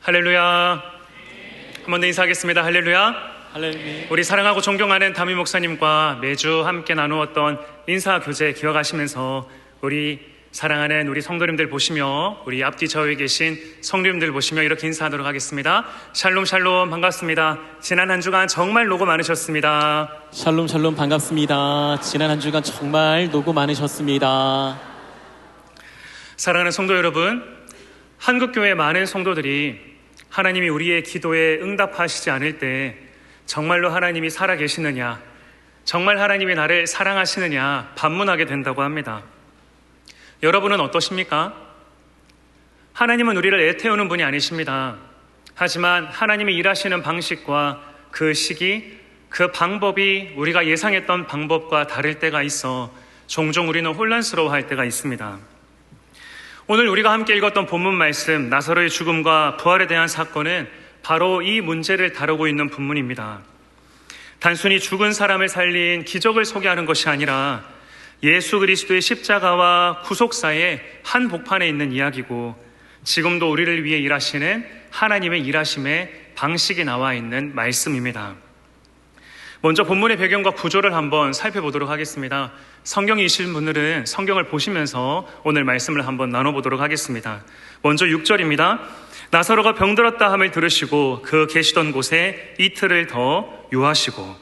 할렐루야. 한 번 더 인사하겠습니다. 할렐루야. 할렐루야. 우리 사랑하고 존경하는 담임 목사님과 매주 함께 나누었던 인사 교제 기억하시면서 우리 사랑하는 우리 성도님들 보시며 우리 앞뒤 좌우에 계신 성도님들 보시며 이렇게 인사하도록 하겠습니다. 샬롬 샬롬 반갑습니다. 지난 한 주간 정말 노고 많으셨습니다. 샬롬 샬롬 반갑습니다. 지난 한 주간 정말 노고 많으셨습니다. 사랑하는 성도 여러분, 한국교회 많은 성도들이 하나님이 우리의 기도에 응답하시지 않을 때 정말로 하나님이 살아계시느냐, 정말 하나님이 나를 사랑하시느냐 반문하게 된다고 합니다. 여러분은 어떠십니까? 하나님은 우리를 애태우는 분이 아니십니다. 하지만 하나님이 일하시는 방식과 그 시기, 그 방법이 우리가 예상했던 방법과 다를 때가 있어 종종 우리는 혼란스러워할 때가 있습니다. 오늘 우리가 함께 읽었던 본문 말씀 나사로의 죽음과 부활에 대한 사건은 바로 이 문제를 다루고 있는 본문입니다. 단순히 죽은 사람을 살린 기적을 소개하는 것이 아니라 예수 그리스도의 십자가와 구속사의 한 복판에 있는 이야기고, 지금도 우리를 위해 일하시는 하나님의 일하심의 방식이 나와 있는 말씀입니다. 먼저 본문의 배경과 구조를 한번 살펴보도록 하겠습니다. 성경이 있으신 분들은 성경을 보시면서 오늘 말씀을 한번 나눠보도록 하겠습니다. 먼저 6절입니다. 나사로가 병들었다 함을 들으시고 그 계시던 곳에 이틀을 더 유하시고.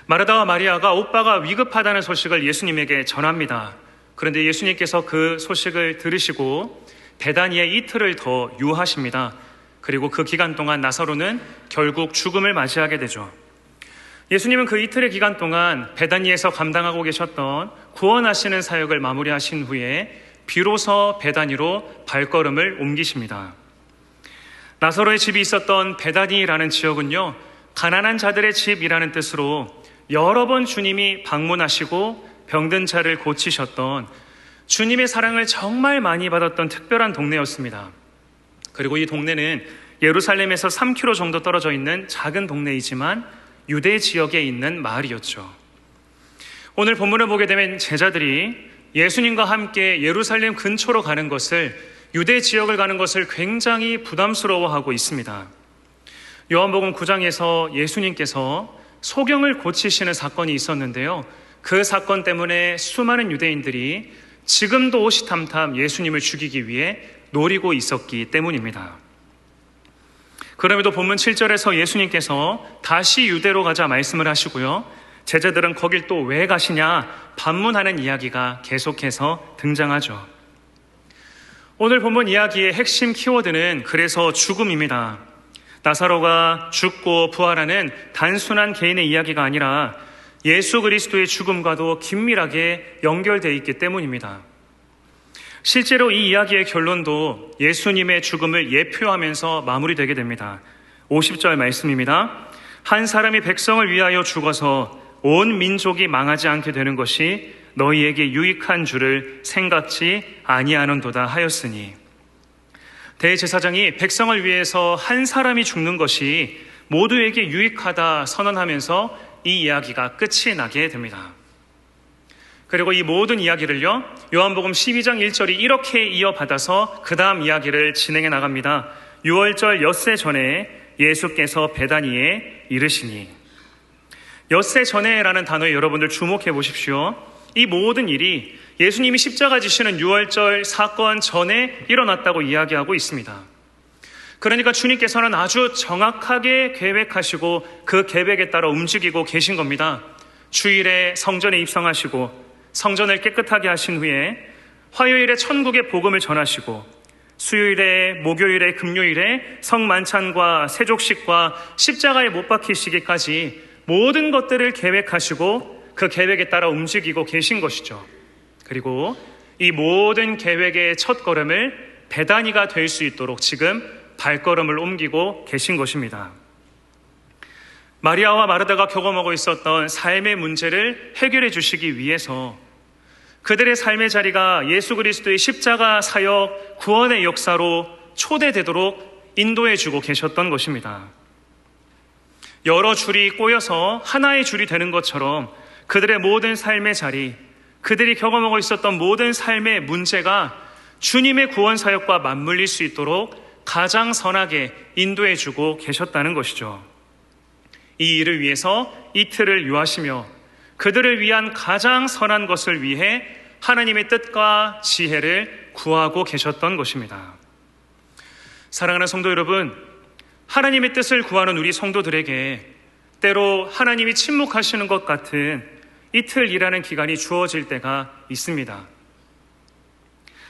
마르다와 마리아가 오빠가 위급하다는 소식을 예수님에게 전합니다. 그런데 예수님께서 그 소식을 들으시고 베다니에 이틀을 더 유하십니다. 그리고 그 기간 동안 나사로는 결국 죽음을 맞이하게 되죠. 예수님은 그 이틀의 기간 동안 베다니에서 감당하고 계셨던 구원하시는 사역을 마무리하신 후에 비로소 베다니로 발걸음을 옮기십니다. 나사로의 집이 있었던 베다니라는 지역은요, 가난한 자들의 집이라는 뜻으로 여러 번 주님이 방문하시고 병든 자를 고치셨던, 주님의 사랑을 정말 많이 받았던 특별한 동네였습니다. 그리고 이 동네는 예루살렘에서 3km 정도 떨어져 있는 작은 동네이지만 유대 지역에 있는 마을이었죠. 오늘 본문을 보게 되면 제자들이 예수님과 함께 예루살렘 근처로 가는 것을, 유대 지역을 가는 것을 굉장히 부담스러워하고 있습니다. 요한복음 9장에서 예수님께서 소경을 고치시는 사건이 있었는데요, 그 사건 때문에 수많은 유대인들이 지금도 호시탐탐 예수님을 죽이기 위해 노리고 있었기 때문입니다. 그럼에도 본문 7절에서 예수님께서 다시 유대로 가자 말씀을 하시고요, 제자들은 거길 또 왜 가시냐 반문하는 이야기가 계속해서 등장하죠. 오늘 본문 이야기의 핵심 키워드는 그래서 죽음입니다. 나사로가 죽고 부활하는 단순한 개인의 이야기가 아니라 예수 그리스도의 죽음과도 긴밀하게 연결되어 있기 때문입니다. 실제로 이 이야기의 결론도 예수님의 죽음을 예표하면서 마무리되게 됩니다. 50절 말씀입니다. 한 사람이 백성을 위하여 죽어서 온 민족이 망하지 않게 되는 것이 너희에게 유익한 줄을 생각지 아니하는도다 하였으니. 대제사장이 백성을 위해서 한 사람이 죽는 것이 모두에게 유익하다 선언하면서 이 이야기가 끝이 나게 됩니다. 그리고 이 모든 이야기를요, 요한복음 12장 1절이 이렇게 이어받아서 그 다음 이야기를 진행해 나갑니다. 6월절 엿새 전에 예수께서 베다니에 이르시니. 엿새 전에라는 단어에 여러분들 주목해 보십시오. 이 모든 일이 예수님이 십자가 지시는 6월절 사건 전에 일어났다고 이야기하고 있습니다. 그러니까 주님께서는 아주 정확하게 계획하시고 그 계획에 따라 움직이고 계신 겁니다. 주일에 성전에 입성하시고 성전을 깨끗하게 하신 후에 화요일에 천국의 복음을 전하시고 수요일에, 목요일에, 금요일에 성만찬과 세족식과 십자가에 못 박히시기까지 모든 것들을 계획하시고 그 계획에 따라 움직이고 계신 것이죠. 그리고 이 모든 계획의 첫걸음을 베다니가 될 수 있도록 지금 발걸음을 옮기고 계신 것입니다. 마리아와 마르다가 경험하고 있었던 삶의 문제를 해결해 주시기 위해서 그들의 삶의 자리가 예수 그리스도의 십자가 사역, 구원의 역사로 초대되도록 인도해 주고 계셨던 것입니다. 여러 줄이 꼬여서 하나의 줄이 되는 것처럼 그들의 모든 삶의 자리, 그들이 경험하고 있었던 모든 삶의 문제가 주님의 구원 사역과 맞물릴 수 있도록 가장 선하게 인도해주고 계셨다는 것이죠. 이 일을 위해서 이틀을 요하시며 그들을 위한 가장 선한 것을 위해 하나님의 뜻과 지혜를 구하고 계셨던 것입니다. 사랑하는 성도 여러분, 하나님의 뜻을 구하는 우리 성도들에게 때로 하나님이 침묵하시는 것 같은 이틀이라는 기간이 주어질 때가 있습니다.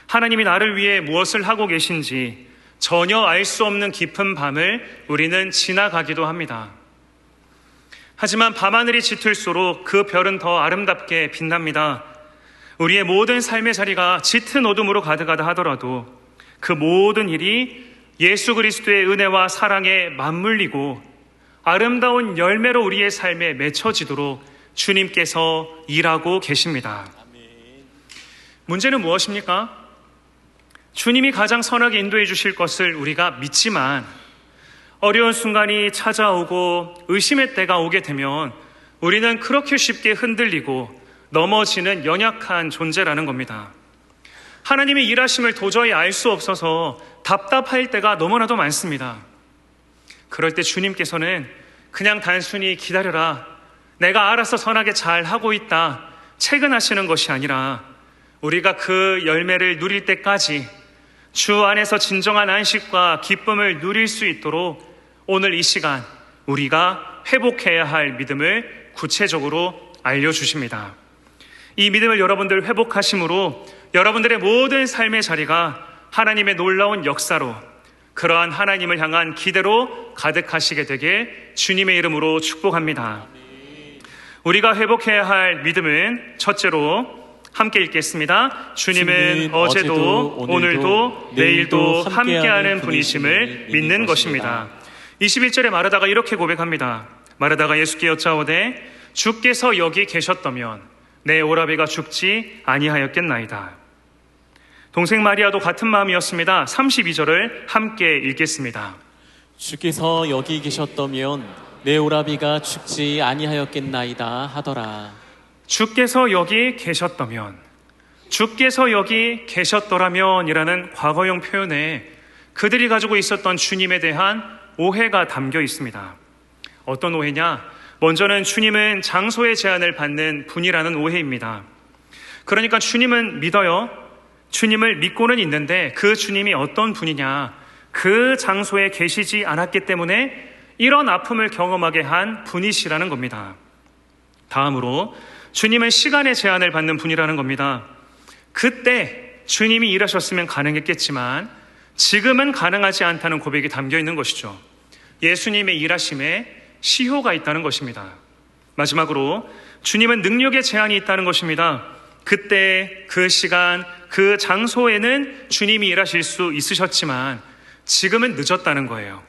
하나님이 나를 위해 무엇을 하고 계신지 전혀 알 수 없는 깊은 밤을 우리는 지나가기도 합니다. 하지만 밤하늘이 짙을수록 그 별은 더 아름답게 빛납니다. 우리의 모든 삶의 자리가 짙은 어둠으로 가득하다 하더라도 그 모든 일이 예수 그리스도의 은혜와 사랑에 맞물리고 아름다운 열매로 우리의 삶에 맺혀지도록 주님께서 일하고 계십니다. 문제는 무엇입니까? 주님이 가장 선하게 인도해 주실 것을 우리가 믿지만 어려운 순간이 찾아오고 의심의 때가 오게 되면 우리는 그렇게 쉽게 흔들리고 넘어지는 연약한 존재라는 겁니다. 하나님의 일하심을 도저히 알 수 없어서 답답할 때가 너무나도 많습니다. 그럴 때 주님께서는 그냥 단순히 기다려라, 내가 알아서 선하게 잘 하고 있다, 채근하시는 것이 아니라 우리가 그 열매를 누릴 때까지 주 안에서 진정한 안식과 기쁨을 누릴 수 있도록 오늘 이 시간 우리가 회복해야 할 믿음을 구체적으로 알려주십니다. 이 믿음을 여러분들 회복하심으로 여러분들의 모든 삶의 자리가 하나님의 놀라운 역사로, 그러한 하나님을 향한 기대로 가득하시게 되게 주님의 이름으로 축복합니다. 우리가 회복해야 할 믿음은 첫째로 함께 읽겠습니다. 주님은 어제도 오늘도 내일도 함께하는 분이심을 믿는 것입니다. 21절에 마르다가 이렇게 고백합니다. 마르다가 예수께 여짜오되 주께서 여기 계셨다면 내 오라비가 죽지 아니하였겠나이다. 동생 마리아도 같은 마음이었습니다. 32절을 함께 읽겠습니다. 주께서 여기 계셨다면 내 오라비가 죽지 아니하였겠나이다 하더라. 주께서 여기 계셨다면, 주께서 여기 계셨더라면 이라는 과거형 표현에 그들이 가지고 있었던 주님에 대한 오해가 담겨 있습니다. 어떤 오해냐? 먼저는 주님은 장소의 제한을 받는 분이라는 오해입니다. 그러니까 주님은 믿어요. 주님을 믿고는 있는데 그 주님이 어떤 분이냐? 그 장소에 계시지 않았기 때문에 이런 아픔을 경험하게 한 분이시라는 겁니다. 다음으로 주님은 시간의 제한을 받는 분이라는 겁니다. 그때 주님이 일하셨으면 가능했겠지만 지금은 가능하지 않다는 고백이 담겨 있는 것이죠. 예수님의 일하심에 시효가 있다는 것입니다. 마지막으로 주님은 능력의 제한이 있다는 것입니다. 그때, 그 시간, 그 장소에는 주님이 일하실 수 있으셨지만 지금은 늦었다는 거예요.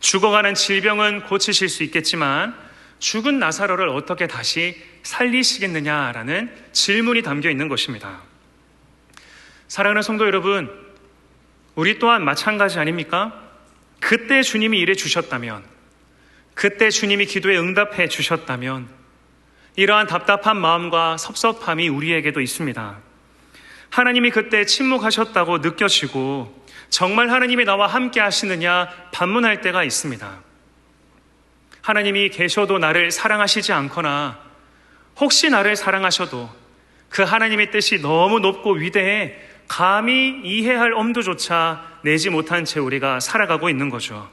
죽어가는 질병은 고치실 수 있겠지만 죽은 나사로를 어떻게 다시 살리시겠느냐라는 질문이 담겨 있는 것입니다. 사랑하는 성도 여러분, 우리 또한 마찬가지 아닙니까? 그때 주님이 일해 주셨다면, 그때 주님이 기도에 응답해 주셨다면 이러한 답답한 마음과 섭섭함이 우리에게도 있습니다. 하나님이 그때 침묵하셨다고 느껴지고 정말 하나님이 나와 함께 하시느냐 반문할 때가 있습니다. 하나님이 계셔도 나를 사랑하시지 않거나 혹시 나를 사랑하셔도 그 하나님의 뜻이 너무 높고 위대해 감히 이해할 엄두조차 내지 못한 채 우리가 살아가고 있는 거죠.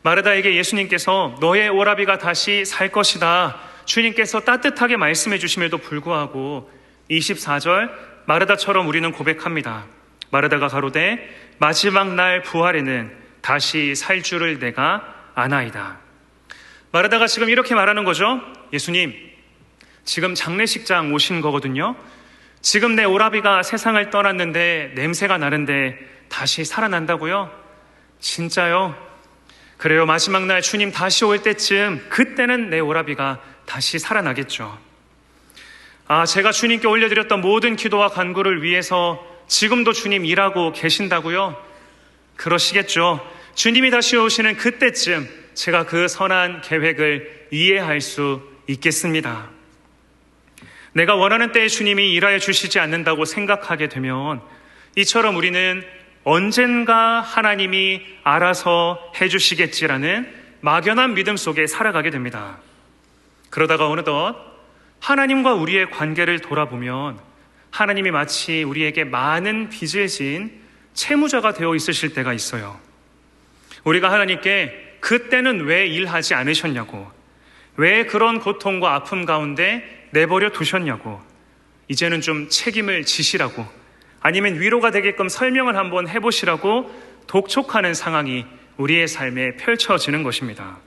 마르다에게 예수님께서 너의 오라비가 다시 살 것이다, 주님께서 따뜻하게 말씀해 주심에도 불구하고 24절 마르다처럼 우리는 고백합니다. 마르다가 가로되 마지막 날 부활에는 다시 살 줄을 내가 아나이다. 마르다가 지금 이렇게 말하는 거죠. 예수님, 지금 장례식장 오신 거거든요. 지금 내 오라비가 세상을 떠났는데 냄새가 나는데 다시 살아난다고요? 진짜요? 그래요. 마지막 날 주님 다시 올 때쯤 그때는 내 오라비가 다시 살아나겠죠. 제가 주님께 올려드렸던 모든 기도와 간구를 위해서 지금도 주님 일하고 계신다고요? 그러시겠죠. 주님이 다시 오시는 그때쯤 제가 그 선한 계획을 이해할 수 있겠습니다. 내가 원하는 때에 주님이 일하여 주시지 않는다고 생각하게 되면 이처럼 우리는 언젠가 하나님이 알아서 해주시겠지라는 막연한 믿음 속에 살아가게 됩니다. 그러다가 어느덧 하나님과 우리의 관계를 돌아보면 하나님이 마치 우리에게 많은 빚을 진 채무자가 되어 있으실 때가 있어요. 우리가 하나님께 그때는 왜 일하지 않으셨냐고, 왜 그런 고통과 아픔 가운데 내버려 두셨냐고, 이제는 좀 책임을 지시라고, 아니면 위로가 되게끔 설명을 한번 해보시라고 독촉하는 상황이 우리의 삶에 펼쳐지는 것입니다.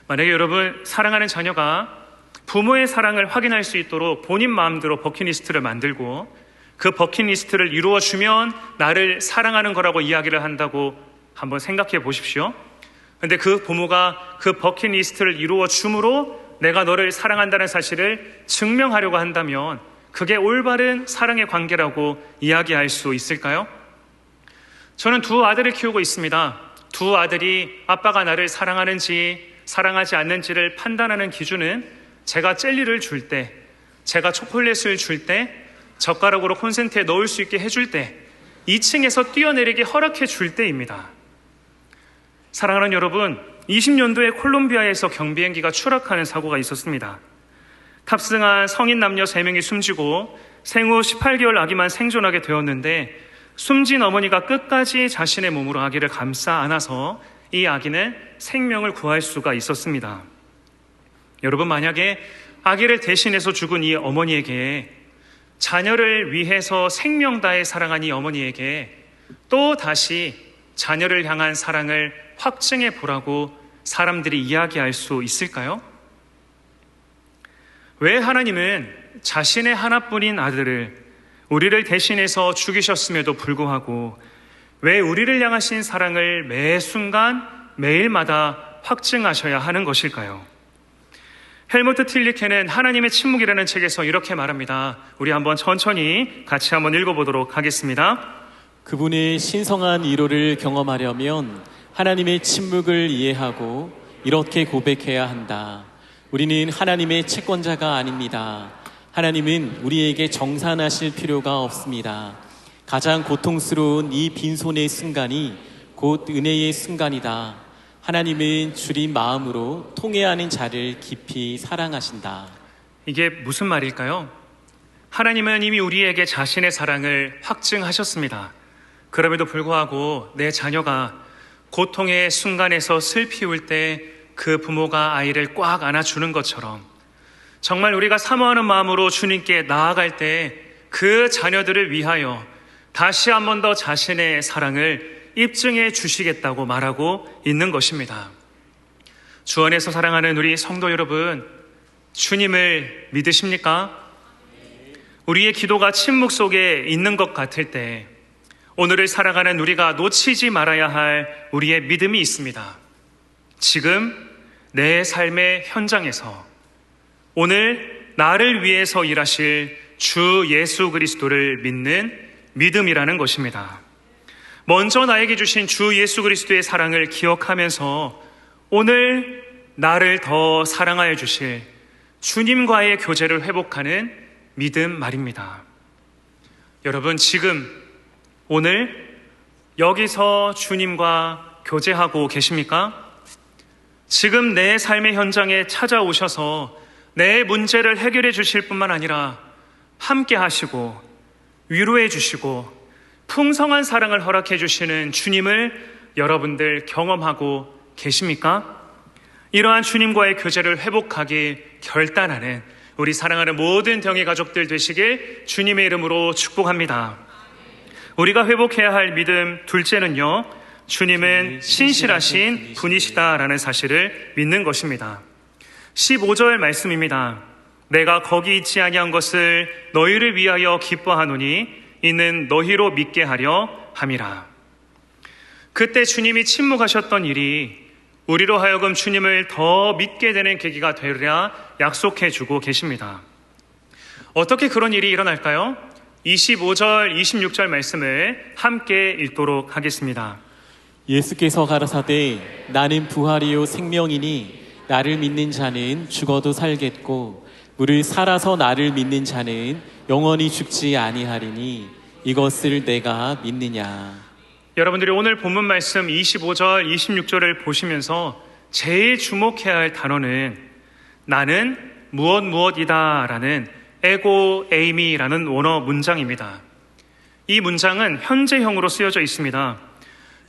만약에 여러분 사랑하는 자녀가 부모의 사랑을 확인할 수 있도록 본인 마음대로 버킷리스트를 만들고 그 버킷리스트를 이루어주면 나를 사랑하는 거라고 이야기를 한다고 한번 생각해 보십시오. 근데 그 부모가 그 버킷리스트를 이루어줌으로 내가 너를 사랑한다는 사실을 증명하려고 한다면 그게 올바른 사랑의 관계라고 이야기할 수 있을까요? 저는 두 아들을 키우고 있습니다. 두 아들이 아빠가 나를 사랑하는지 사랑하지 않는지를 판단하는 기준은 제가 젤리를 줄 때, 제가 초콜릿을 줄 때, 젓가락으로 콘센트에 넣을 수 있게 해줄 때, 2층에서 뛰어내리게 허락해 줄 때입니다. 사랑하는 여러분, 20년도에 콜롬비아에서 경비행기가 추락하는 사고가 있었습니다. 탑승한 성인 남녀 3명이 숨지고 생후 18개월 아기만 생존하게 되었는데 숨진 어머니가 끝까지 자신의 몸으로 아기를 감싸 안아서 이 아기는 생명을 구할 수가 있었습니다. 여러분, 만약에 아기를 대신해서 죽은 이 어머니에게, 자녀를 위해서 생명 다해 사랑한 이 어머니에게 또 다시 자녀를 향한 사랑을 확증해 보라고 사람들이 이야기할 수 있을까요? 왜 하나님은 자신의 하나뿐인 아들을 우리를 대신해서 죽이셨음에도 불구하고 왜 우리를 향하신 사랑을 매 순간 매일마다 확증하셔야 하는 것일까요? 헬무트 틸리케는 하나님의 침묵이라는 책에서 이렇게 말합니다. 우리 한번 천천히 같이 한번 읽어보도록 하겠습니다. 그분의 신성한 위로를 경험하려면 하나님의 침묵을 이해하고 이렇게 고백해야 한다. 우리는 하나님의 채권자가 아닙니다. 하나님은 우리에게 정산하실 필요가 없습니다. 가장 고통스러운 이 빈손의 순간이 곧 은혜의 순간이다. 하나님은 주린 마음으로 통회하는 자를 깊이 사랑하신다. 이게 무슨 말일까요? 하나님은 이미 우리에게 자신의 사랑을 확증하셨습니다. 그럼에도 불구하고 내 자녀가 고통의 순간에서 슬피 울 때 그 부모가 아이를 꽉 안아주는 것처럼 정말 우리가 사모하는 마음으로 주님께 나아갈 때 그 자녀들을 위하여 다시 한 번 더 자신의 사랑을 입증해 주시겠다고 말하고 있는 것입니다. 주 안에서 사랑하는 우리 성도 여러분, 주님을 믿으십니까? 우리의 기도가 침묵 속에 있는 것 같을 때 오늘을 살아가는 우리가 놓치지 말아야 할 우리의 믿음이 있습니다. 지금 내 삶의 현장에서 오늘 나를 위해서 일하실 주 예수 그리스도를 믿는 믿음이라는 것입니다. 먼저 나에게 주신 주 예수 그리스도의 사랑을 기억하면서 오늘 나를 더 사랑하여 주실 주님과의 교제를 회복하는 믿음 말입니다. 여러분, 지금 오늘 여기서 주님과 교제하고 계십니까? 지금 내 삶의 현장에 찾아오셔서 내 문제를 해결해 주실 뿐만 아니라 함께 하시고 위로해 주시고 풍성한 사랑을 허락해 주시는 주님을 여러분들 경험하고 계십니까? 이러한 주님과의 교제를 회복하기 결단하는 우리 사랑하는 모든 병의 가족들 되시길 주님의 이름으로 축복합니다. 우리가 회복해야 할 믿음 둘째는요, 주님은 신실하신 분이시다라는 사실을 믿는 것입니다. 15절 말씀입니다. 내가 거기 있지 아니한 것을 너희를 위하여 기뻐하노니 이는 너희로 믿게 하려 함이라. 그때 주님이 침묵하셨던 일이 우리로 하여금 주님을 더 믿게 되는 계기가 되리라 약속해 주고 계십니다. 어떻게 그런 일이 일어날까요? 25절, 26절 말씀을 함께 읽도록 하겠습니다. 예수께서 가라사대 나는 부활이요 생명이니 나를 믿는 자는 죽어도 살겠고 무릇 살아서 나를 믿는 자는 영원히 죽지 아니하리니 이것을 내가 믿느냐. 여러분들이 오늘 본문 말씀 25절, 26절을 보시면서 제일 주목해야 할 단어는 나는 무엇이다 라는 에고 에이미라는 원어 문장입니다. 이 문장은 현재형으로 쓰여져 있습니다.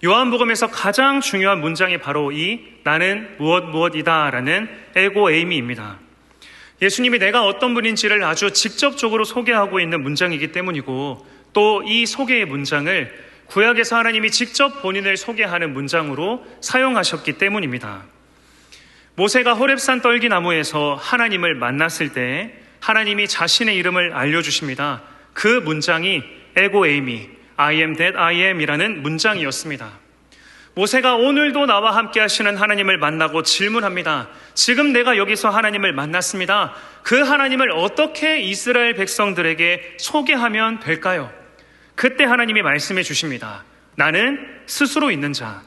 요한복음에서 가장 중요한 문장이 바로 이 나는 무엇이다 라는 에고 에이미입니다. 예수님이 내가 어떤 분인지를 아주 직접적으로 소개하고 있는 문장이기 때문이고, 또 이 소개의 문장을 구약에서 하나님이 직접 본인을 소개하는 문장으로 사용하셨기 때문입니다. 모세가 호렙산 떨기나무에서 하나님을 만났을 때 하나님이 자신의 이름을 알려주십니다. 그 문장이 에고 에이미, I am that I am 이라는 문장이었습니다. 모세가 오늘도 나와 함께 하시는 하나님을 만나고 질문합니다. 지금 내가 여기서 하나님을 만났습니다. 그 하나님을 어떻게 이스라엘 백성들에게 소개하면 될까요? 그때 하나님이 말씀해 주십니다. 나는 스스로 있는 자,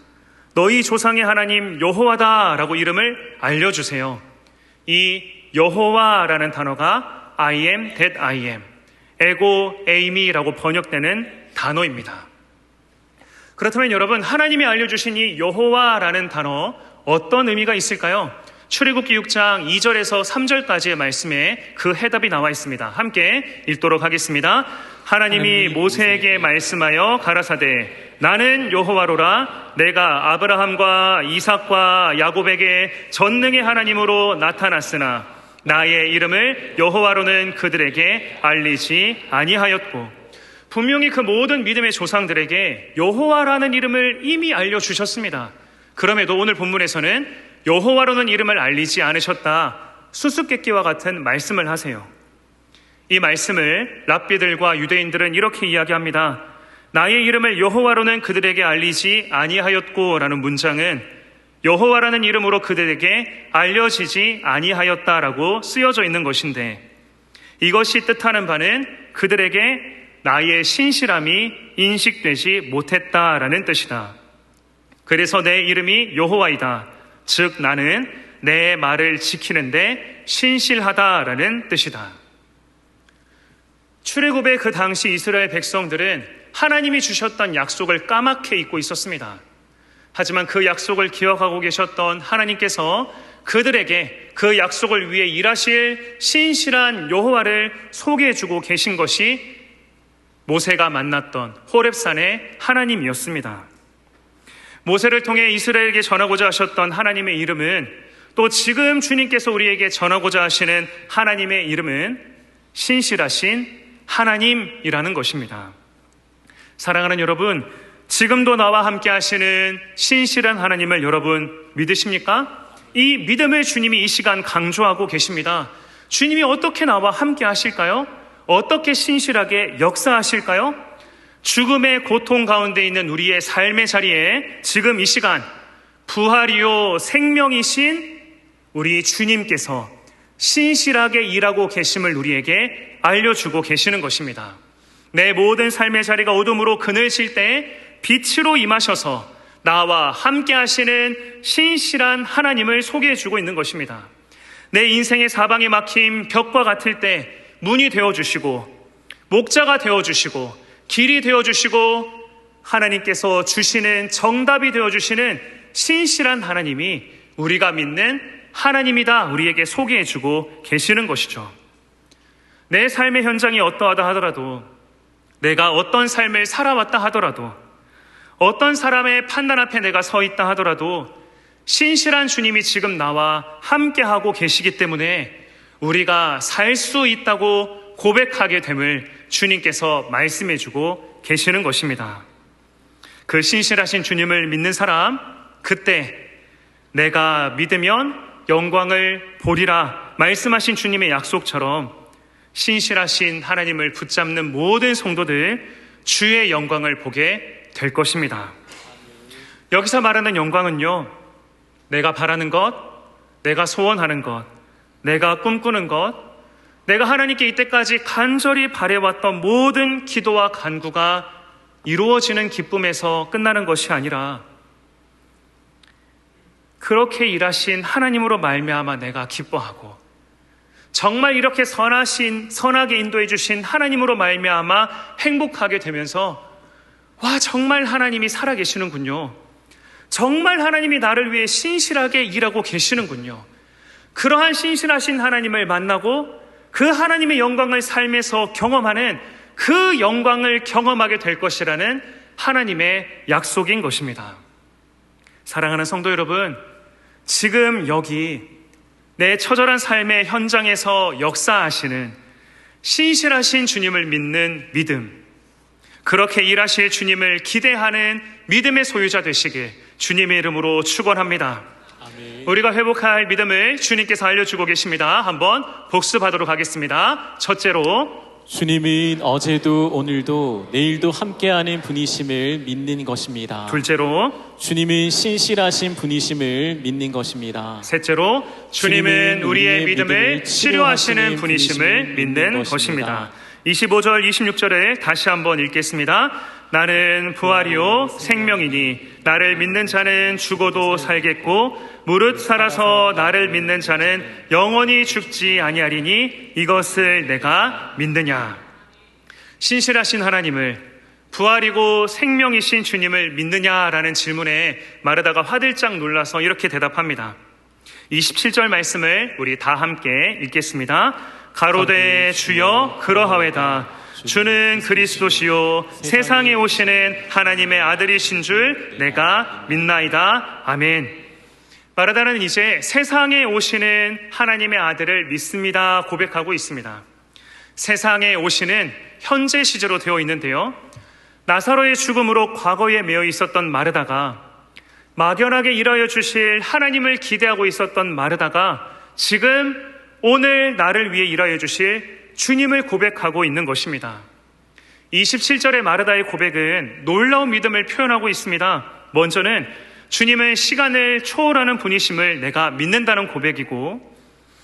너희 조상의 하나님 여호와다 라고 이름을 알려주세요. 이 여호와라는 단어가 I am that I am, 에고 에이미라고 번역되는 단어입니다. 그렇다면 여러분, 하나님이 알려주신 이 여호와라는 단어 어떤 의미가 있을까요? 출애굽기 6장 2절에서 3절까지의 말씀에 그 해답이 나와 있습니다. 함께 읽도록 하겠습니다. 하나님이 모세에게 말씀하여 가라사대 나는 여호와로라. 내가 아브라함과 이삭과 야곱에게 전능의 하나님으로 나타났으나 나의 이름을 여호와로는 그들에게 알리지 아니하였고. 분명히 그 모든 믿음의 조상들에게 여호와라는 이름을 이미 알려주셨습니다. 그럼에도 오늘 본문에서는 여호와로는 이름을 알리지 않으셨다, 수수께끼와 같은 말씀을 하세요. 이 말씀을 랍비들과 유대인들은 이렇게 이야기합니다. 나의 이름을 여호와로는 그들에게 알리지 아니하였고 라는 문장은 여호와라는 이름으로 그들에게 알려지지 아니하였다라고 쓰여져 있는 것인데, 이것이 뜻하는 바는 그들에게 나의 신실함이 인식되지 못했다라는 뜻이다. 그래서 내 이름이 여호와이다. 즉 나는 내 말을 지키는데 신실하다라는 뜻이다. 출애굽의 그 당시 이스라엘 백성들은 하나님이 주셨던 약속을 까맣게 잊고 있었습니다. 하지만 그 약속을 기억하고 계셨던 하나님께서 그들에게 그 약속을 위해 일하실 신실한 여호와를 소개해주고 계신 것이 모세가 만났던 호렙산의 하나님이었습니다. 모세를 통해 이스라엘에게 전하고자 하셨던 하나님의 이름은, 또 지금 주님께서 우리에게 전하고자 하시는 하나님의 이름은 신실하신 하나님이라는 것입니다. 사랑하는 여러분, 지금도 나와 함께 하시는 신실한 하나님을 여러분 믿으십니까? 이 믿음을 주님이 이 시간 강조하고 계십니다. 주님이 어떻게 나와 함께 하실까요? 어떻게 신실하게 역사하실까요? 죽음의 고통 가운데 있는 우리의 삶의 자리에 지금 이 시간 부활이요 생명이신 우리 주님께서 신실하게 일하고 계심을 우리에게 알려주고 계시는 것입니다. 내 모든 삶의 자리가 어둠으로 그늘질 때 빛으로 임하셔서 나와 함께 하시는 신실한 하나님을 소개해주고 있는 것입니다. 내 인생의 사방에 막힌 벽과 같을 때 문이 되어주시고, 목자가 되어주시고, 길이 되어주시고, 하나님께서 주시는 정답이 되어주시는 신실한 하나님이 우리가 믿는 하나님이다 우리에게 소개해주고 계시는 것이죠. 내 삶의 현장이 어떠하다 하더라도, 내가 어떤 삶을 살아왔다 하더라도, 어떤 사람의 판단 앞에 내가 서 있다 하더라도 신실한 주님이 지금 나와 함께하고 계시기 때문에 우리가 살 수 있다고 고백하게 됨을 주님께서 말씀해주고 계시는 것입니다. 그 신실하신 주님을 믿는 사람, 그때 내가 믿으면 영광을 보리라 말씀하신 주님의 약속처럼 신실하신 하나님을 붙잡는 모든 성도들 주의 영광을 보게 될 것입니다. 여기서 말하는 영광은요, 내가 바라는 것, 내가 소원하는 것, 내가 꿈꾸는 것, 내가 하나님께 이때까지 간절히 바래왔던 모든 기도와 간구가 이루어지는 기쁨에서 끝나는 것이 아니라 그렇게 일하신 하나님으로 말미암아 내가 기뻐하고 정말 이렇게 선하게 인도해 주신 하나님으로 말미암아 행복하게 되면서 와, 정말 하나님이 살아계시는군요. 정말 하나님이 나를 위해 신실하게 일하고 계시는군요. 그러한 신실하신 하나님을 만나고 그 하나님의 영광을 삶에서 경험하는 그 영광을 경험하게 될 것이라는 하나님의 약속인 것입니다. 사랑하는 성도 여러분, 지금 여기 내 처절한 삶의 현장에서 역사하시는 신실하신 주님을 믿는 믿음, 그렇게 일하실 주님을 기대하는 믿음의 소유자 되시길 주님의 이름으로 축원합니다. 아멘. 우리가 회복할 믿음을 주님께서 알려주고 계십니다. 한번 복습하도록 하겠습니다. 첫째로, 주님은 어제도 오늘도 내일도 함께하는 분이심을 믿는 것입니다. 둘째로, 주님은 신실하신 분이심을 믿는 것입니다. 셋째로, 주님은 우리의 믿음을 치료하시는 분이심을 믿는 것입니다. 25절 26절에 다시 한번 읽겠습니다. 나는 부활이요 생명이니 나를 믿는 자는 죽어도 살겠고 무릇 살아서 나를 믿는 자는 영원히 죽지 아니하리니 이것을 내가 믿느냐. 신실하신 하나님을, 부활이고 생명이신 주님을 믿느냐라는 질문에 마르다가 화들짝 놀라서 이렇게 대답합니다. 27절 말씀을 우리 다 함께 읽겠습니다. 가로되 주여 그러하외다. 주는 그리스도시요 세상에 오시는 하나님의 아들이신 줄 내가 믿나이다. 아멘. 마르다는 이제 세상에 오시는 하나님의 아들을 믿습니다 고백하고 있습니다. 세상에 오시는 현재 시제로 되어 있는데요, 나사로의 죽음으로 과거에 매여 있었던 마르다가, 막연하게 일하여 주실 하나님을 기대하고 있었던 마르다가 지금 오늘 나를 위해 일하여 주실 주님을 고백하고 있는 것입니다. 27절의 마르다의 고백은 놀라운 믿음을 표현하고 있습니다. 먼저는 주님은 시간을 초월하는 분이심을 내가 믿는다는 고백이고,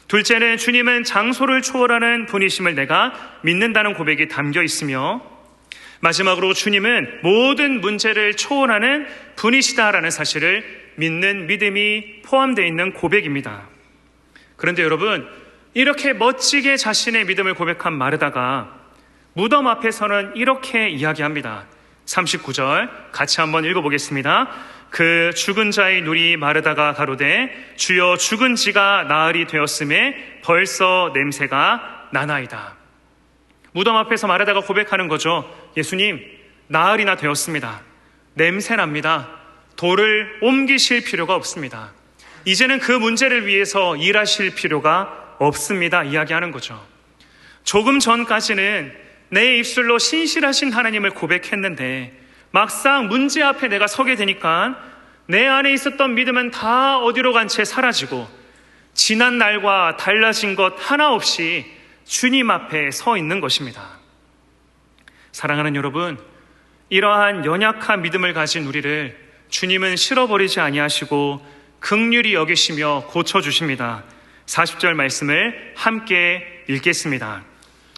둘째는 주님은 장소를 초월하는 분이심을 내가 믿는다는 고백이 담겨 있으며, 마지막으로 주님은 모든 문제를 초월하는 분이시다라는 사실을 믿는 믿음이 포함되어 있는 고백입니다. 그런데 여러분, 이렇게 멋지게 자신의 믿음을 고백한 마르다가 무덤 앞에서는 이렇게 이야기합니다. 39절 같이 한번 읽어보겠습니다. 그 죽은 자의 누리 마르다가 가로되 주여 죽은 지가 나흘이 되었음에 벌써 냄새가 나나이다. 무덤 앞에서 마르다가 고백하는 거죠. 예수님, 나흘이나 되었습니다. 냄새 납니다. 돌을 옮기실 필요가 없습니다. 이제는 그 문제를 위해서 일하실 필요가 없습니다. 이야기하는 거죠. 조금 전까지는 내 입술로 신실하신 하나님을 고백했는데 막상 문제 앞에 내가 서게 되니까 내 안에 있었던 믿음은 다 어디로 간 채 사라지고 지난 날과 달라진 것 하나 없이 주님 앞에 서 있는 것입니다. 사랑하는 여러분, 이러한 연약한 믿음을 가진 우리를 주님은 실어버리지 아니하시고 긍휼히 여기시며 고쳐주십니다. 40절 말씀을 함께 읽겠습니다.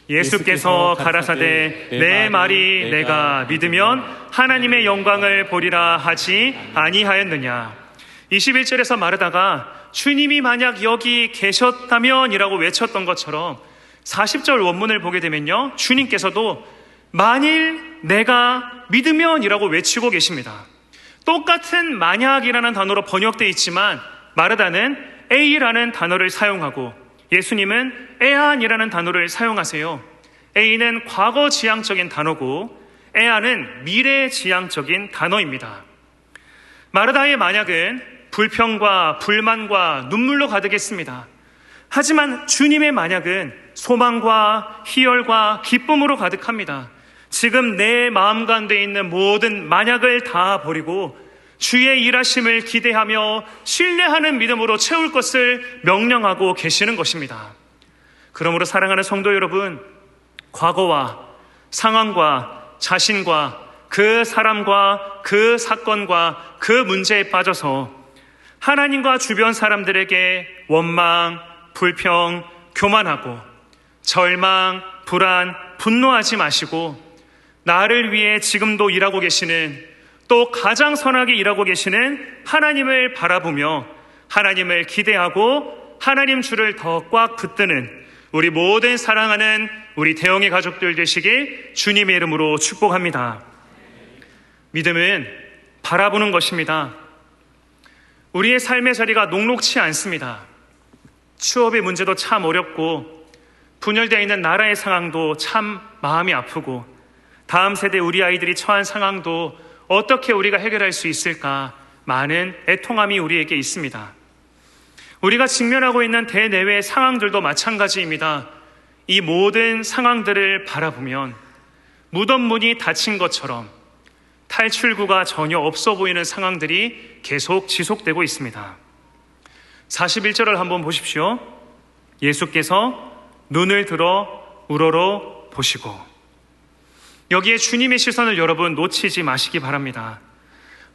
예수께서 가라사대 내 말이 내가 믿으면 하나님의 영광을 보리라 하지 아니하였느냐. 21절에서 마르다가 주님이 만약 여기 계셨다면 이라고 외쳤던 것처럼 40절 원문을 보게 되면요, 주님께서도 만일 내가 믿으면 이라고 외치고 계십니다. 똑같은 만약이라는 단어로 번역되어 있지만 마르다는 A라는 단어를 사용하고 예수님은 에안이라는 단어를 사용하세요. A는 과거지향적인 단어고 에안은 미래지향적인 단어입니다. 마르다의 만약은 불평과 불만과 눈물로 가득했습니다. 하지만 주님의 만약은 소망과 희열과 기쁨으로 가득합니다. 지금 내 마음 가운데 있는 모든 만약을 다 버리고 주의 일하심을 기대하며 신뢰하는 믿음으로 채울 것을 명령하고 계시는 것입니다. 그러므로 사랑하는 성도 여러분, 과거와 상황과 자신과 그 사람과 그 사건과 그 문제에 빠져서 하나님과 주변 사람들에게 원망, 불평, 교만하고 절망, 불안, 분노하지 마시고 나를 위해 지금도 일하고 계시는, 또 가장 선하게 일하고 계시는 하나님을 바라보며 하나님을 기대하고 하나님 줄을 더 꽉 붙드는 우리 모든 사랑하는 우리 대영의 가족들 되시길 주님의 이름으로 축복합니다. 믿음은 바라보는 것입니다. 우리의 삶의 자리가 녹록치 않습니다. 취업의 문제도 참 어렵고 분열되어 있는 나라의 상황도 참 마음이 아프고 다음 세대 우리 아이들이 처한 상황도 어떻게 우리가 해결할 수 있을까 많은 애통함이 우리에게 있습니다. 우리가 직면하고 있는 대내외 상황들도 마찬가지입니다. 이 모든 상황들을 바라보면 무덤 문이 닫힌 것처럼 탈출구가 전혀 없어 보이는 상황들이 계속 지속되고 있습니다. 41절을 한번 보십시오. 예수께서 눈을 들어 우러러 보시고, 여기에 주님의 시선을 여러분 놓치지 마시기 바랍니다.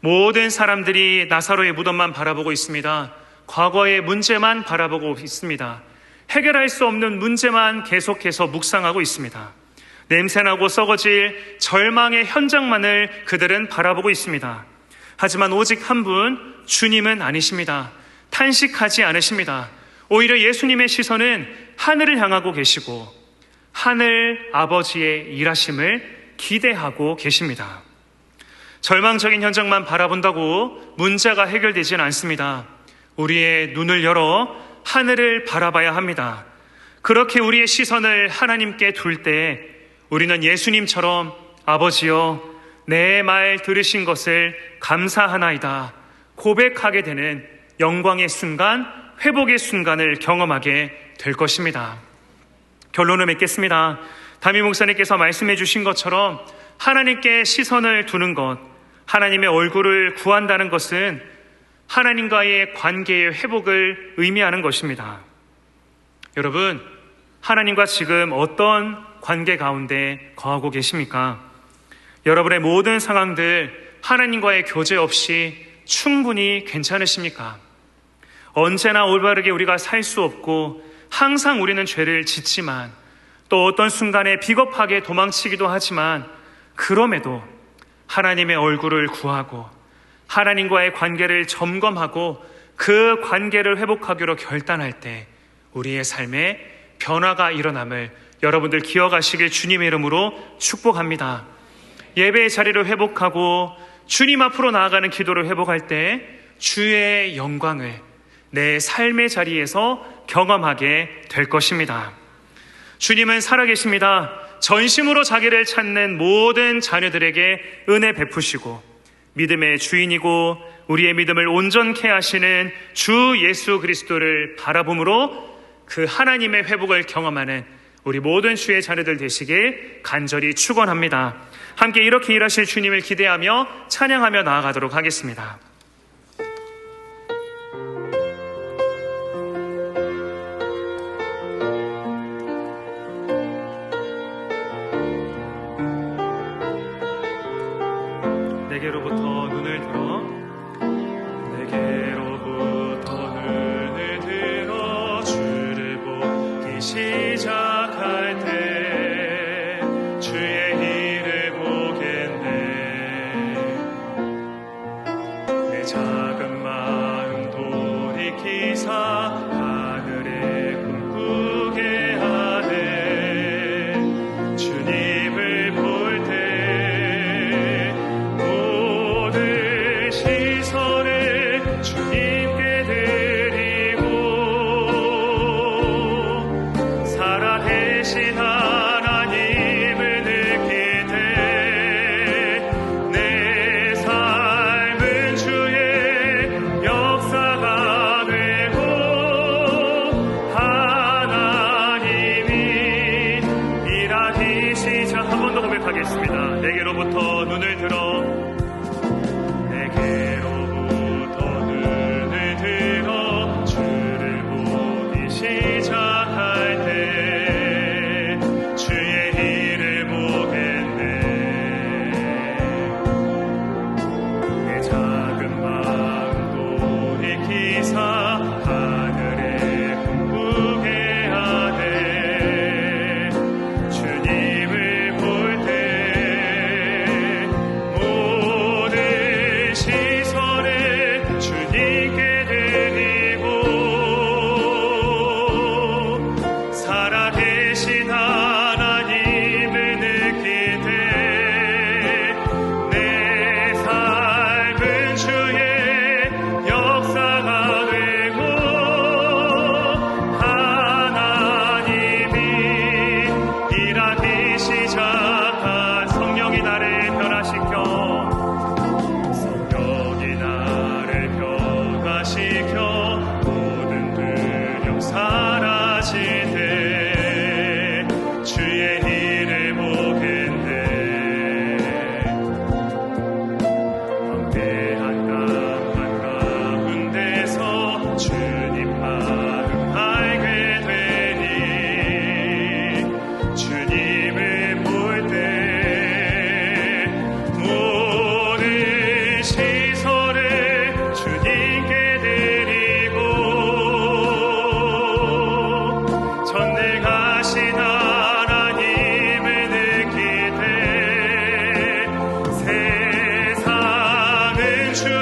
모든 사람들이 나사로의 무덤만 바라보고 있습니다. 과거의 문제만 바라보고 있습니다. 해결할 수 없는 문제만 계속해서 묵상하고 있습니다. 냄새나고 썩어질 절망의 현장만을 그들은 바라보고 있습니다. 하지만 오직 한 분, 주님은 아니십니다. 탄식하지 않으십니다. 오히려 예수님의 시선은 하늘을 향하고 계시고 하늘 아버지의 일하심을 기대하고 계십니다. 절망적인 현장만 바라본다고 문제가 해결되지는 않습니다. 우리의 눈을 열어 하늘을 바라봐야 합니다. 그렇게 우리의 시선을 하나님께 둘 때 우리는 예수님처럼 아버지여 내 말 들으신 것을 감사하나이다 고백하게 되는 영광의 순간, 회복의 순간을 경험하게 될 것입니다. 결론을 맺겠습니다. 담임 목사님께서 말씀해 주신 것처럼 하나님께 시선을 두는 것, 하나님의 얼굴을 구한다는 것은 하나님과의 관계의 회복을 의미하는 것입니다. 여러분, 하나님과 지금 어떤 관계 가운데 거하고 계십니까? 여러분의 모든 상황들 하나님과의 교제 없이 충분히 괜찮으십니까? 언제나 올바르게 우리가 살 수 없고 항상 우리는 죄를 짓지만 또 어떤 순간에 비겁하게 도망치기도 하지만 그럼에도 하나님의 얼굴을 구하고 하나님과의 관계를 점검하고 그 관계를 회복하기로 결단할 때 우리의 삶에 변화가 일어남을 여러분들 기억하시길 주님의 이름으로 축복합니다. 예배의 자리를 회복하고 주님 앞으로 나아가는 기도를 회복할 때 주의 영광을 내 삶의 자리에서 경험하게 될 것입니다. 주님은 살아계십니다. 전심으로 자기를 찾는 모든 자녀들에게 은혜 베푸시고 믿음의 주인이고 우리의 믿음을 온전케 하시는 주 예수 그리스도를 바라봄으로 그 하나님의 회복을 경험하는 우리 모든 주의 자녀들 되시길 간절히 축원합니다. 함께 이렇게 일하실 주님을 기대하며 찬양하며 나아가도록 하겠습니다. 내게로부터 눈을 들어 주를 보기 시작할 때 주의 일을 보겠네. 내 작은 마음 돌이키사 하늘에 꿈꾸게 하네. 주님을 볼 때 모든 시선을 주님께 드리고 살아계신 하나님을 느낄 때 내 삶은 주의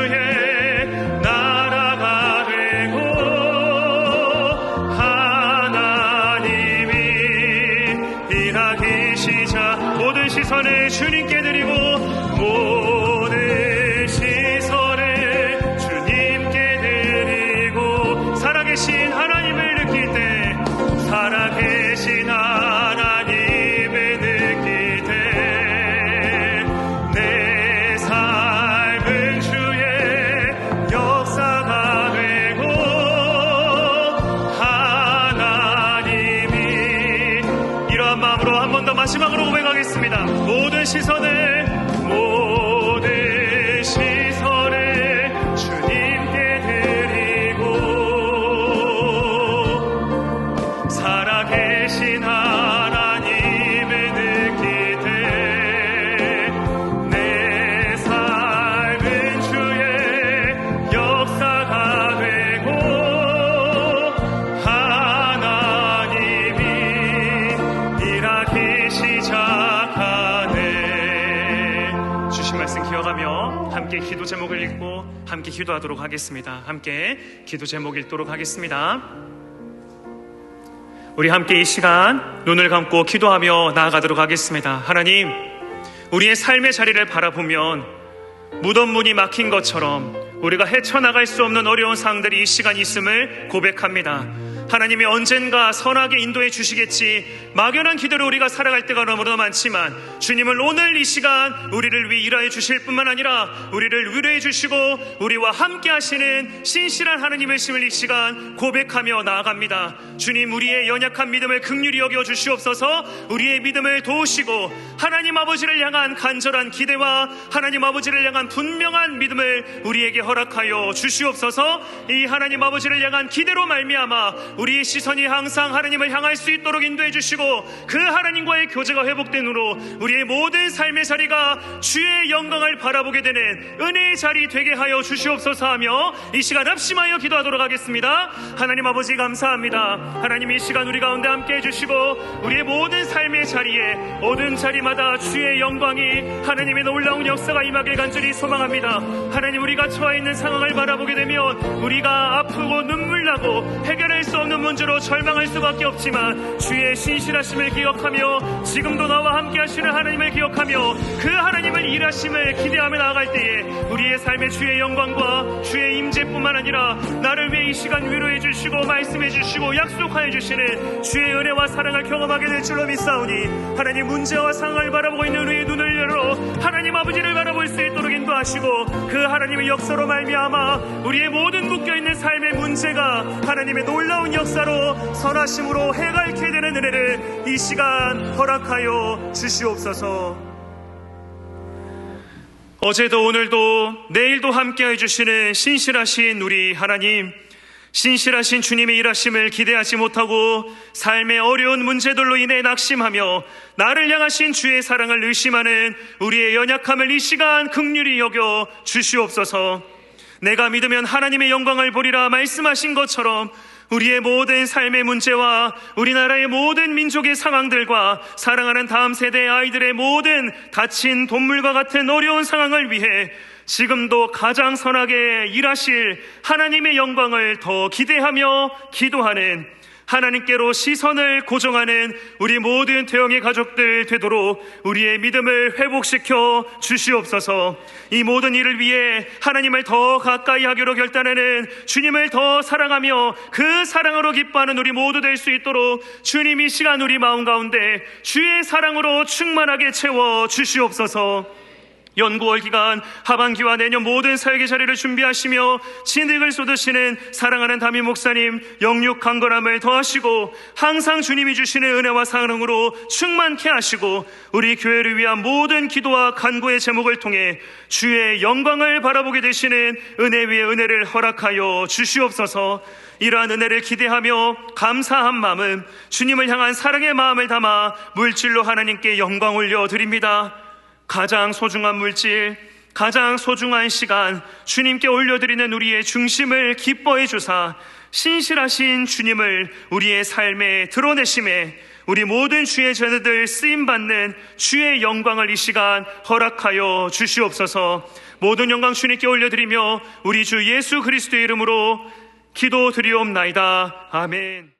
주의 나라가 되고 하나님이 일하기 시작. 모든 시선을 주님께 드리고 모든 시선을 주님께 드리고 살아계신 하나님을 느낄 때 살아계신 하나님을 느낄 때 내 삶은 주의 역사가 되고 하나님이 이러한 마음으로 한 번 더 마지막으로 고백하겠습니다. 모든 시선을 주님께 드리고 살아계신 하나님을 느낄 때 내 삶은 주의 역사가 되고 하나님이 일하기 시작하네. 주신 말씀 기억하며 함께 기도 제목을 읽고 함께 기도하도록 하겠습니다. 함께 기도 제목 읽도록 하겠습니다. 우리 함께 이 시간 눈을 감고 기도하며 나아가도록 하겠습니다. 하나님, 우리의 삶의 자리를 바라보면 무덤 문이 막힌 것처럼 우리가 헤쳐나갈 수 없는 어려운 상황들이 이 시간 있음을 고백합니다. 하나님이 언젠가 선하게 인도해 주시겠지 막연한 기대로 우리가 살아갈 때가 너무나 많지만 주님은 오늘 이 시간 우리를 위해 일하여 주실 뿐만 아니라 우리를 위로해 주시고 우리와 함께 하시는 신실한 하나님이심을 이 시간 고백하며 나아갑니다. 주님, 우리의 연약한 믿음을 긍휼히 여겨 주시옵소서. 우리의 믿음을 도우시고 하나님 아버지를 향한 간절한 기대와 하나님 아버지를 향한 분명한 믿음을 우리에게 허락하여 주시옵소서. 이 하나님 아버지를 향한 기대로 말미암아 우리의 시선이 항상 하나님을 향할 수 있도록 인도해 주시고 그 하나님과의 교제가 회복된 후로 우리의 모든 삶의 자리가 주의 영광을 바라보게 되는 은혜의 자리 되게 하여 주시옵소서 하며 이 시간 합심하여 기도하도록 하겠습니다. 하나님 아버지 감사합니다. 하나님, 이 시간 우리 가운데 함께 해주시고 우리의 모든 삶의 자리에 모든 자리마다 주의 영광이 하나님의 놀라운 역사가 임하길 간절히 소망합니다. 하나님, 우리가 처해 있는 상황을 바라보게 되면 우리가 아프고 눈물나고 해결할 수 없는 문제로 절망할 수밖에 없지만 주의 신실하심을 기억하며 지금도 나와 함께 하시는 하나님을 기억하며 그 하나님을 일하심을 기대하며 나아갈 때에 우리의 삶에 주의 영광과 주의 임재뿐만 아니라 나를 위해 이 시간 위로해 주시고 말씀해 주시고 약속하여 주시는 주의 은혜와 사랑을 경험하게 될 줄로 믿사오니 하나님, 문제와 상황을 바라보고 있는 우리의 눈을 열어 하나님 아버지를 바라볼 수 있도록 인도하시고 그 하나님의 역사로 말미암아 우리의 모든 묶여있는 삶의 문제가 하나님의 놀라운 역사로 선하심으로 해갈케 되는 은혜를 이 시간 허락하여 주시옵소서. 어제도 오늘도 내일도 함께해 주시는 신실하신 우리 하나님, 신실하신 주님의 일하심을 기대하지 못하고 삶의 어려운 문제들로 인해 낙심하며 나를 향하신 주의 사랑을 의심하는 우리의 연약함을 이 시간 긍휼히 여겨 주시옵소서. 내가 믿으면 하나님의 영광을 보리라 말씀하신 것처럼 우리의 모든 삶의 문제와 우리나라의 모든 민족의 상황들과 사랑하는 다음 세대의 아이들의 모든 다친 동물과 같은 어려운 상황을 위해 지금도 가장 선하게 일하실 하나님의 영광을 더 기대하며 기도하는, 하나님께로 시선을 고정하는 우리 모든 태영의 가족들 되도록 우리의 믿음을 회복시켜 주시옵소서. 이 모든 일을 위해 하나님을 더 가까이 하기로 결단하는, 주님을 더 사랑하며 그 사랑으로 기뻐하는 우리 모두 될 수 있도록 주님, 이 시간 우리 마음 가운데 주의 사랑으로 충만하게 채워 주시옵소서. 연구월 기간 하반기와 내년 모든 사역의 자리를 준비하시며 진득을 쏟으시는 사랑하는 담임 목사님 영육 강건함을 더하시고 항상 주님이 주시는 은혜와 사랑으로 충만케 하시고 우리 교회를 위한 모든 기도와 간구의 제목을 통해 주의 영광을 바라보게 되시는 은혜 위에 은혜를 허락하여 주시옵소서. 이러한 은혜를 기대하며 감사한 마음은 주님을 향한 사랑의 마음을 담아 물질로 하나님께 영광 올려드립니다. 가장 소중한 물질, 가장 소중한 시간 주님께 올려드리는 우리의 중심을 기뻐해 주사 신실하신 주님을 우리의 삶에 드러내심에 우리 모든 주의 자녀들 쓰임받는 주의 영광을 이 시간 허락하여 주시옵소서. 모든 영광 주님께 올려드리며 우리 주 예수 그리스도의 이름으로 기도드리옵나이다. 아멘.